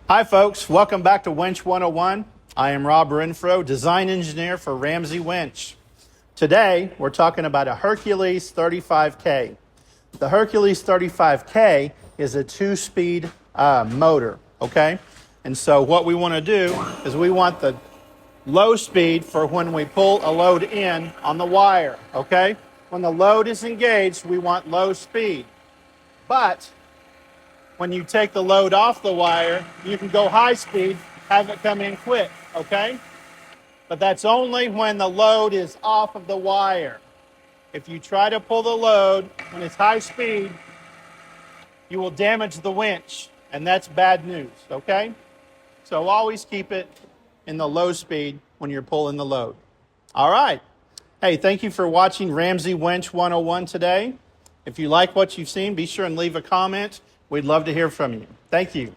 Hi folks, welcome back to Winch 101. I am Rob Renfro, design engineer for Ramsey Winch. Today, we're talking about a Hercules 35K. The Hercules 35K is a 2-speed motor, okay? And so what we want to do is we want the low speed for when we pull a load in on the wire, okay? When the load is engaged, we want low speed. But when you take the load off the wire, you can go high speed, have it come in quick, okay? But that's only when the load is off of the wire. If you try to pull the load when it's high speed, you will damage the winch, and that's bad news, okay? So always keep it in the low speed when you're pulling the load. All right. Hey, thank you for watching Ramsey Winch 101 today. If you like what you've seen, be sure and leave a comment. We'd love to hear from you. Thank you.